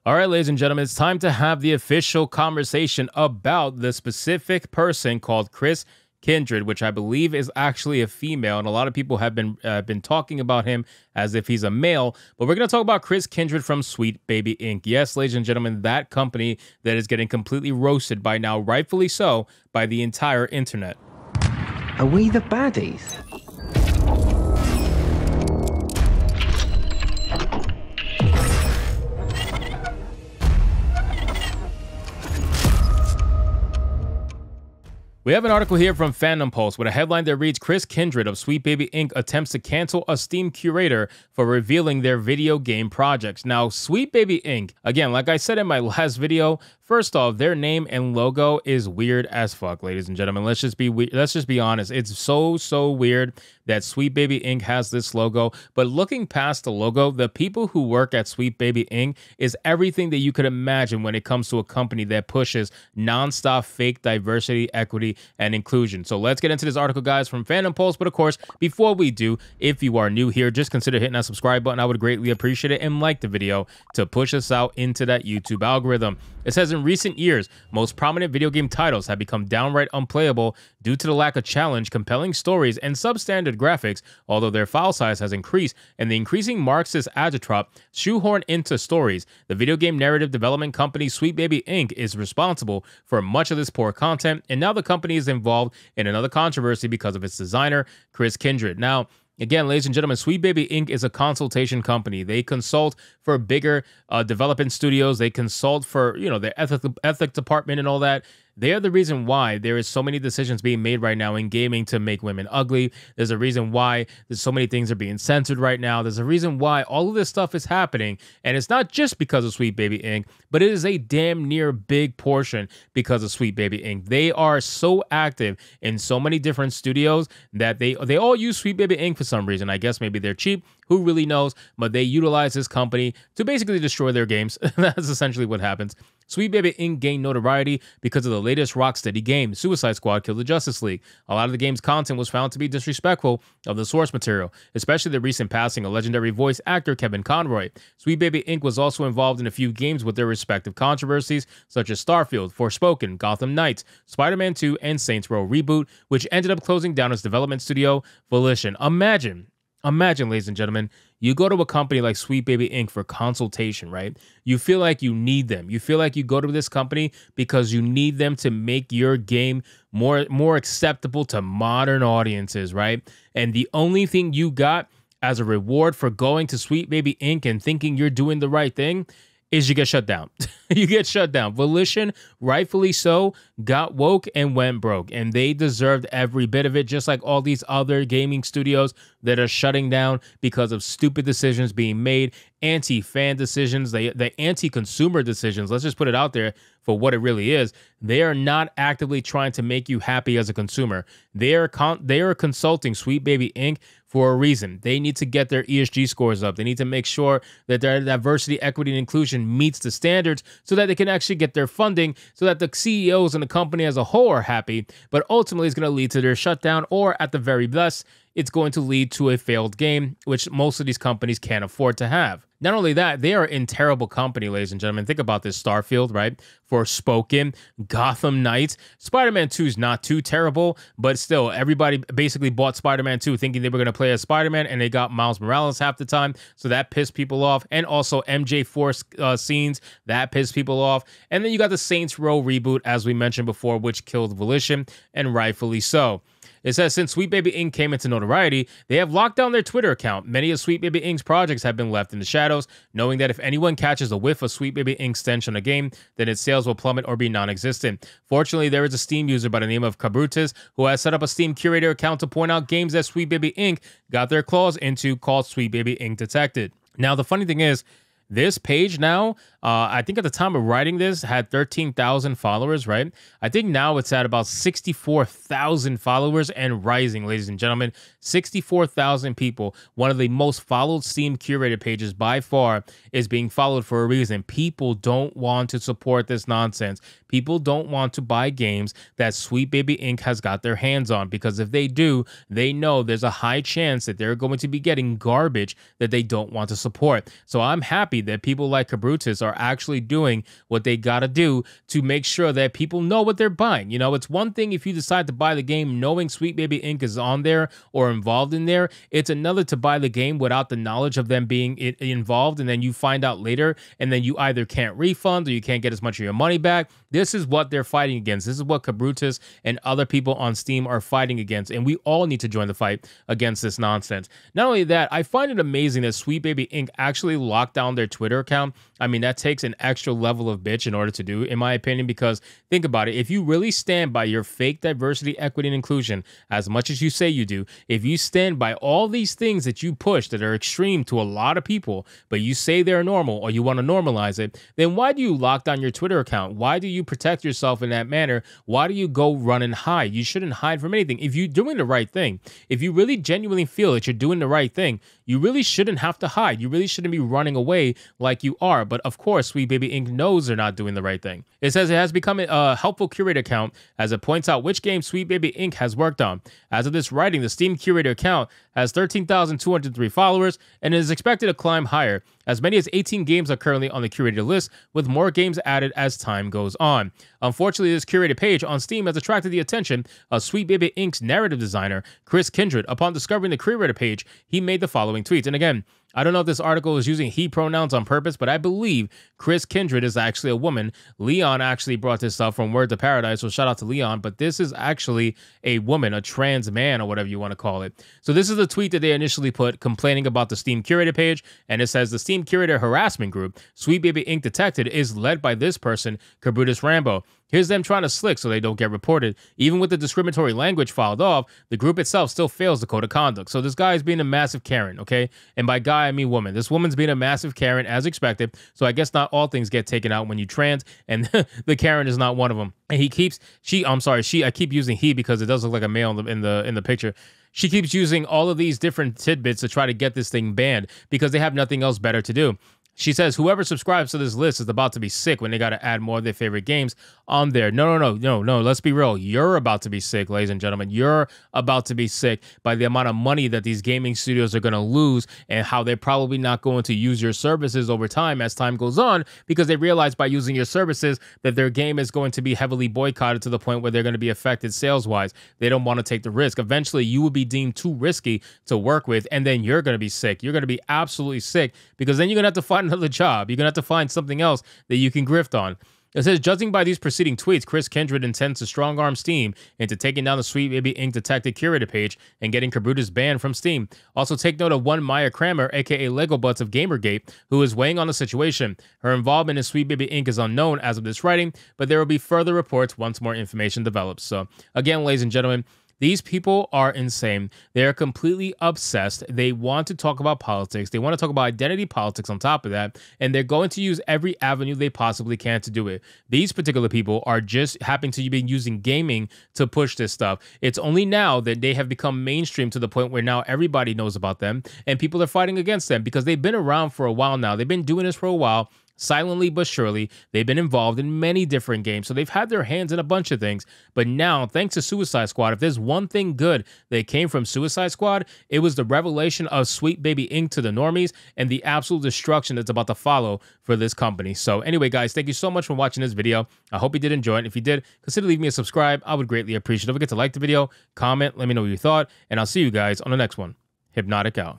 All right, ladies and gentlemen, it's time to have the official conversation about the specific person called Chris Kindred, which I believe is actually a female, and a lot of people have been talking about him as if he's a male. But we're going to talk about Chris Kindred from Sweet Baby Inc. Yes, ladies and gentlemen, that company that is getting completely roasted by now, rightfully so, by the entire internet. Are we the baddies? We have an article here from Fandom Pulse with a headline that reads, Chris Kindred of Sweet Baby Inc. attempts to cancel a Steam curator for revealing their video game projects. Now, Sweet Baby Inc., again, like I said in my last video, first off, their name and logo is weird as fuck, ladies and gentlemen. Let's just be honest. It's so weird that Sweet Baby Inc. has this logo. But looking past the logo, the people who work at Sweet Baby Inc. is everything that you could imagine when it comes to a company that pushes nonstop fake diversity, equity, and inclusion. So let's get into this article, guys, from Fandom Pulse. But of course, before we do, if you are new here, just consider hitting that subscribe button. I would greatly appreciate it, and like the video to push us out into that YouTube algorithm. It says, in recent years, most prominent video game titles have become downright unplayable due to the lack of challenge, compelling stories, and substandard graphics, although their file size has increased and the increasing Marxist agitprop shoehorned into stories. The video game narrative development company Sweet Baby Inc. is responsible for much of this poor content, and now the company is involved in another controversy because of its designer, Chris Kindred. Now, again, ladies and gentlemen, Sweet Baby Inc. is a consultation company. They consult for bigger development studios. They consult for, their ethic department and all that. They are the reason why there is so many decisions being made right now in gaming to make women ugly. There's a reason why there's so many things are being censored right now. There's a reason why all of this stuff is happening. And it's not just because of Sweet Baby Inc., but it is a damn near big portion because of Sweet Baby Inc. They are so active in so many different studios that they all use Sweet Baby Inc. for some reason. I guess maybe they're cheap. Who really knows? But they utilize this company to basically destroy their games. That's essentially what happens. Sweet Baby Inc. gained notoriety because of the latest Rocksteady game, Suicide Squad: Kill the Justice League. A lot of the game's content was found to be disrespectful of the source material, especially the recent passing of legendary voice actor Kevin Conroy. Sweet Baby Inc. was also involved in a few games with their respective controversies, such as Starfield, Forspoken, Gotham Knights, Spider-Man 2, and Saints Row Reboot, which ended up closing down its development studio, Volition. Imagine, ladies and gentlemen, you go to a company like Sweet Baby Inc. for consultation, right? You feel like you need them. You feel like you go to this company because you need them to make your game more acceptable to modern audiences, right? And the only thing you got as a reward for going to Sweet Baby Inc. and thinking you're doing the right thing is you get shut down. You get shut down. Volition, rightfully so, got woke and went broke. And they deserved every bit of it, just like all these other gaming studios that are shutting down because of stupid decisions being made, anti-fan decisions, the anti-consumer decisions. Let's just put it out there for what it really is. They are not actively trying to make you happy as a consumer. They are consulting Sweet Baby Inc. for a reason. They need to get their ESG scores up. They need to make sure that their diversity, equity, and inclusion meets the standards so that they can actually get their funding, so that the CEOs and the company as a whole are happy. But ultimately, it's going to lead to their shutdown, or at the very best, it's going to lead to a failed game, which most of these companies can't afford to have. Not only that, they are in terrible company, ladies and gentlemen. Think about this: Starfield, right? Forspoken, Gotham Knights. Spider-Man 2 is not too terrible, but still, everybody basically bought Spider-Man 2 thinking they were going to play as Spider-Man, and they got Miles Morales half the time, so that pissed people off. And also MJ Force scenes, that pissed people off. And then you got the Saints Row reboot, as we mentioned before, which killed Volition, and rightfully so. It says, since Sweet Baby Inc. came into notoriety, they have locked down their Twitter account. Many of Sweet Baby Inc.'s projects have been left in the shadows, knowing that if anyone catches a whiff of Sweet Baby Inc.'s stench on a game, then its sales will plummet or be non-existent. Fortunately, there is a Steam user by the name of Cabrutus who has set up a Steam curator account to point out games that Sweet Baby Inc. got their claws into, called Sweet Baby Inc. Detected. Now, the funny thing is, this page now, I think at the time of writing this, had 13,000 followers, right? I think now it's at about 64,000 followers and rising, ladies and gentlemen. 64,000 people. One of the most followed Steam curated pages by far is being followed for a reason. People don't want to support this nonsense. People don't want to buy games that Sweet Baby Inc. has got their hands on, because if they do, they know there's a high chance that they're going to be getting garbage that they don't want to support. So I'm happy happy that people like Cabrutus are actually doing what they gotta do to make sure that people know what they're buying. You know, it's one thing if you decide to buy the game knowing Sweet Baby Inc. is on there or involved in there. It's another to buy the game without the knowledge of them being involved, and then you find out later, and then you either can't refund or you can't get as much of your money back. This is what they're fighting against. This is what Cabrutus and other people on Steam are fighting against, and we all need to join the fight against this nonsense. Not only that, I find it amazing that Sweet Baby Inc. actually locked down their Twitter account. I mean, that takes an extra level of bitch in order to do, in my opinion, because think about it. If you really stand by your fake diversity, equity, and inclusion as much as you say you do, if you stand by all these things that you push that are extreme to a lot of people, but you say they're normal or you want to normalize it, then why do you lock down your Twitter account? Why do you protect yourself in that manner? Why do you go run and hide? You shouldn't hide from anything. If you're doing the right thing, if you really genuinely feel that you're doing the right thing, you really shouldn't have to hide. You really shouldn't be running away like you are. But of course, Sweet Baby Inc. knows they're not doing the right thing. It says it has become a helpful curator account as it points out which games Sweet Baby Inc. has worked on. As of this writing, the Steam curator account has 13,203 followers and is expected to climb higher. As many as 18 games are currently on the curated list, with more games added as time goes on. Unfortunately, this curated page on Steam has attracted the attention of Sweet Baby Inc.'s narrative designer, Chris Kindred. Upon discovering the curated page, he made the following tweets. And again, I don't know if this article is using he pronouns on purpose, but I believe Chris Kindred is actually a woman. Leon actually brought this up from Word to Paradise, so shout out to Leon, but this is actually a woman, a trans man, or whatever you want to call it. So this is the tweet that they initially put complaining about the Steam curated page, and it says the Steam curator harassment group, Sweet Baby Inc. Detected, is led by this person, Cabrutus Rambo. Here's them trying to slick so they don't get reported. Even with the discriminatory language filed off, the group itself still fails the code of conduct. So this guy is being a massive Karen, okay? And by guy, I mean woman. This woman's being a massive Karen as expected. So I guess not all things get taken out when you trans, and the Karen is not one of them. And I keep using he because it does look like a male in the picture. She keeps using all of these different tidbits to try to get this thing banned because they have nothing else better to do. She says whoever subscribes to this list is about to be sick when they got to add more of their favorite games on there. No. Let's be real. You're about to be sick, ladies and gentlemen. You're about to be sick by the amount of money that these gaming studios are going to lose and how they're probably not going to use your services over time as time goes on because they realize by using your services that their game is going to be heavily boycotted to the point where they're going to be affected sales-wise. They don't want to take the risk. Eventually, you will be deemed too risky to work with, and then you're going to be sick. You're going to be absolutely sick because then you're going to have to find another job. You're going to have to find something else that you can grift on. It says, judging by these preceding tweets, Chris Kindred intends to strong-arm Steam into taking down the Sweet Baby Inc. Detected curator page and getting Cabrutus banned from Steam. Also, take note of one Maya Kramer, aka Lego Butts of Gamergate, who is weighing on the situation. Her involvement in Sweet Baby Inc. is unknown as of this writing, but there will be further reports once more information develops. So, again, ladies and gentlemen, these people are insane. They are completely obsessed. They want to talk about politics. They want to talk about identity politics on top of that. And they're going to use every avenue they possibly can to do it. These particular people are just happen to be using gaming to push this stuff. It's only now that they have become mainstream to the point where now everybody knows about them and people are fighting against them because they've been around for a while now. They've been doing this for a while. Silently but surely, they've been involved in many different games, so they've had their hands in a bunch of things. But now, thanks to Suicide Squad, if there's one thing good that came from Suicide Squad, it was the revelation of Sweet Baby Inc. to the normies and the absolute destruction that's about to follow for this company. So anyway, guys, thank you so much for watching this video. I hope you did enjoy it. If you did, consider leaving me a subscribe. I would greatly appreciate it. Don't forget to like the video, comment, let me know what you thought, and I'll see you guys on the next one. Hypnotic out.